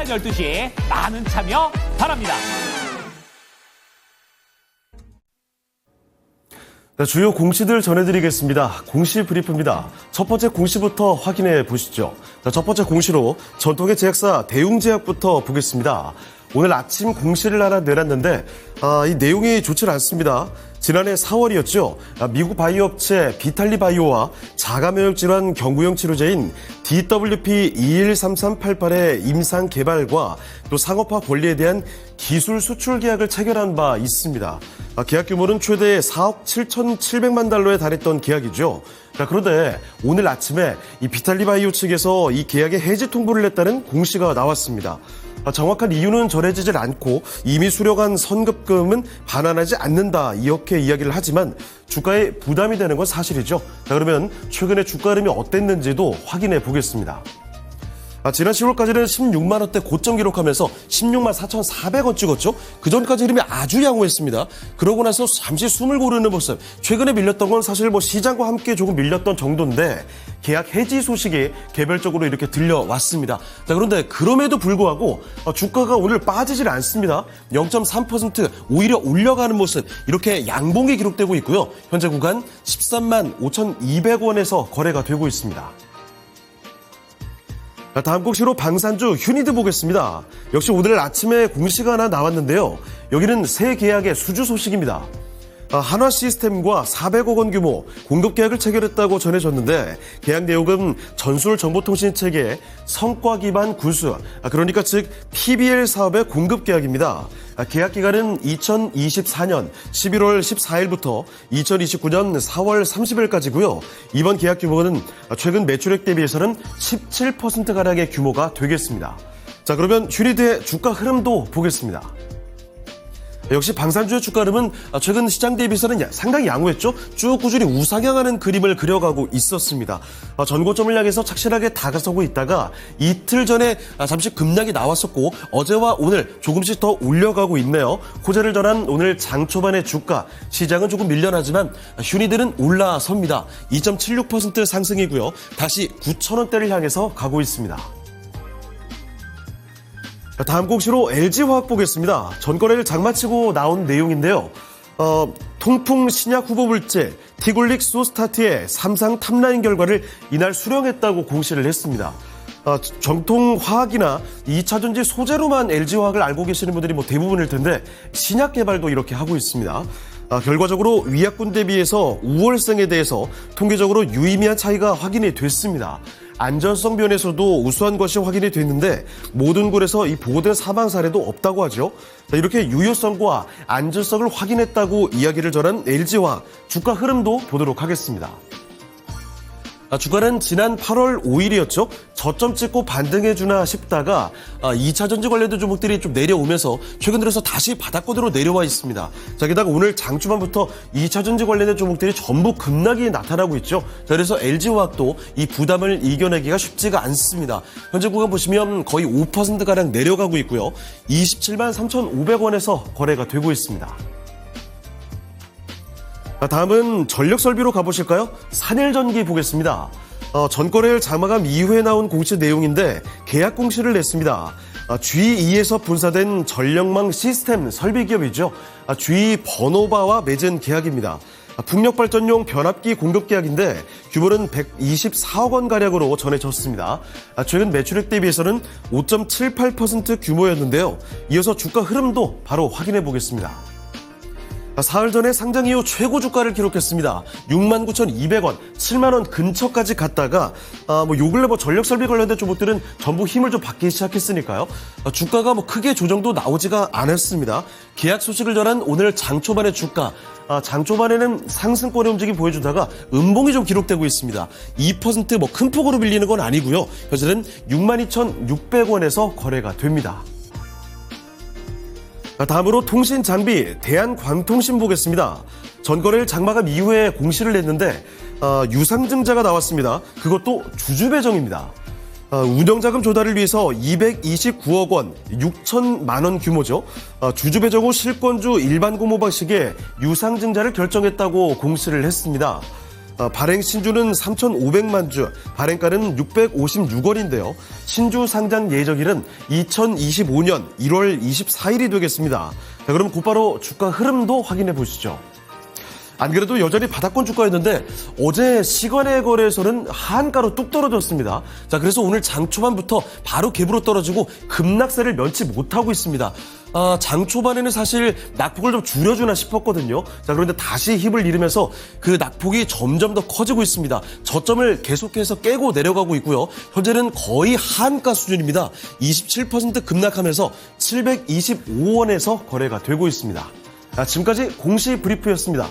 12시에 많은 참여 바랍니다. 네, 주요 공시들 전해드리겠습니다. 공시 브리프입니다. 첫 번째 공시부터 확인해 보시죠. 자, 첫 번째 공시로 전통의 제약사 대웅제약부터 보겠습니다. 오늘 아침 공시를 하나 내놨는데 이 내용이 좋지 않습니다. 지난해 4월이었죠. 미국 바이오업체 비탈리바이오와 자가면역 질환 경구용 치료제인 DWP213388의 임상 개발과 또 상업화 권리에 대한 기술 수출 계약을 체결한 바 있습니다. 계약 규모는 최대 4억 7,700만 달러에 달했던 계약이죠. 그런데 오늘 아침에 이 비탈리바이오 측에서 이 계약의 해지 통보를 했다는 공시가 나왔습니다. 정확한 이유는 전해지질 않고 이미 수령한 선급금은 반환하지 않는다 이렇게 이야기를 하지만 주가에 부담이 되는 건 사실이죠. 자, 그러면 최근에 주가 흐름이 어땠는지도 확인해 보겠습니다. 지난 10월까지는 16만 원대 고점 기록하면서 16만 4,400원 찍었죠. 그 전까지 흐름이 아주 양호했습니다. 그러고 나서 잠시 숨을 고르는 모습. 최근에 밀렸던 건 사실 시장과 함께 조금 밀렸던 정도인데 계약 해지 소식이 개별적으로 이렇게 들려왔습니다. 자, 그런데 그럼에도 불구하고 주가가 오늘 빠지질 않습니다. 0.3% 오히려 올려가는 모습. 이렇게 양봉이 기록되고 있고요. 현재 구간 13만 5,200원에서 거래가 되고 있습니다. 다음 공시로 방산주 휴니드 보겠습니다. 역시 오늘 아침에 공시가 하나 나왔는데요. 여기는 새 계약의 수주 소식입니다. 한화시스템과 400억 원 규모 공급 계약을 체결했다고 전해졌는데 계약 내용은 전술정보통신체계 성과 기반 군수, 그러니까 즉 PBL 사업의 공급 계약입니다. 계약 기간은 2024년 11월 14일부터 2029년 4월 30일까지고요. 이번 계약 규모는 최근 매출액 대비해서는 17%가량의 규모가 되겠습니다. 자, 그러면 휴니드의 주가 흐름도 보겠습니다. 역시 방산주의 주가 흐름은 최근 시장 대비해서는 상당히 양호했죠. 쭉 꾸준히 우상향하는 그림을 그려가고 있었습니다. 전고점을 향해서 착실하게 다가서고 있다가 이틀 전에 잠시 급락이 나왔었고 어제와 오늘 조금씩 더 올려가고 있네요. 호재를 전한 오늘 장 초반의 주가, 시장은 조금 밀려나지만 휴니드는 올라섭니다. 2.76% 상승이고요. 다시 9,000원대를 향해서 가고 있습니다. 다음 공시로 LG화학 보겠습니다. 전거래를 장마치고 나온 내용인데요. 통풍 신약 후보 물질 티굴릭 소스타트의 3상 탑라인 결과를 이날 수령했다고 공시를 했습니다. 정통화학이나 2차전지 소재로만 LG화학을 알고 계시는 분들이 대부분일 텐데 신약 개발도 이렇게 하고 있습니다. 결과적으로 위약군 대비해서 우월성에 대해서 통계적으로 유의미한 차이가 확인이 됐습니다. 안전성 면에서도 우수한 것이 확인이 됐는데 모든 굴에서 이 보고된 사망 사례도 없다고 하죠. 이렇게 유효성과 안전성을 확인했다고 이야기를 전한 LG화학 주가 흐름도 보도록 하겠습니다. 주가는 지난 8월 5일이었죠. 저점 찍고 반등해주나 싶다가 2차전지 관련된 종목들이 좀 내려오면서 최근 들어서 다시 바닥권으로 내려와 있습니다. 자, 게다가 오늘 장초반부터 2차전지 관련된 종목들이 전부 급락이 나타나고 있죠. 자, 그래서 LG화학도 이 부담을 이겨내기가 쉽지가 않습니다. 현재 구간 보시면 거의 5%가량 내려가고 있고요. 27만 3,500원에서 거래가 되고 있습니다. 다음은 전력설비로 가보실까요? 산일전기 보겠습니다. 전거래일 장마감 이후에 나온 공시 내용인데 계약 공시를 냈습니다. GE에서 분사된 전력망 시스템 설비기업이죠. GE 버노바와 맺은 계약입니다. 풍력발전용 변압기 공급 계약인데 규모는 124억 원가량으로 전해졌습니다. 최근 매출액 대비해서는 5.78% 규모였는데요. 이어서 주가 흐름도 바로 확인해 보겠습니다. 사흘 전에 상장 이후 최고 주가를 기록했습니다. 69,200원, 7만 원 근처까지 갔다가 요 근래 전력 설비 관련된 종목들은 전부 힘을 좀 받기 시작했으니까요. 주가가 크게 조정도 나오지가 않았습니다. 계약 소식을 전한 오늘 장 초반의 주가, 장 초반에는 상승권의 움직임 보여주다가 음봉이 좀 기록되고 있습니다. 2% 큰 폭으로 밀리는 건 아니고요. 현재는 62,600원에서 거래가 됩니다. 다음으로 통신 장비 대한광통신 보겠습니다. 전거래일 장마감 이후에 공시를 냈는데 유상증자가 나왔습니다. 그것도 주주배정입니다. 운영자금 조달을 위해서 229억 원, 6천만 원 규모죠. 주주배정 후 실권주 일반 공모 방식의 유상증자를 결정했다고 공시를 했습니다. 발행 신주는 3,500만 주, 발행가는 656원인데요. 신주 상장 예정일은 2025년 1월 24일이 되겠습니다. 자, 그럼 곧바로 주가 흐름도 확인해 보시죠. 안 그래도 여전히 바닥권 주가였는데 어제 시간의 거래에서는 하한가로 뚝 떨어졌습니다. 자, 그래서 오늘 장 초반부터 바로 갭으로 떨어지고 급락세를 면치 못하고 있습니다. 장 초반에는 사실 낙폭을 좀 줄여주나 싶었거든요. 자, 그런데 다시 힘을 잃으면서 그 낙폭이 점점 더 커지고 있습니다. 저점을 계속해서 깨고 내려가고 있고요. 현재는 거의 하한가 수준입니다. 27% 급락하면서 725원에서 거래가 되고 있습니다. 지금까지 공시 브리프였습니다.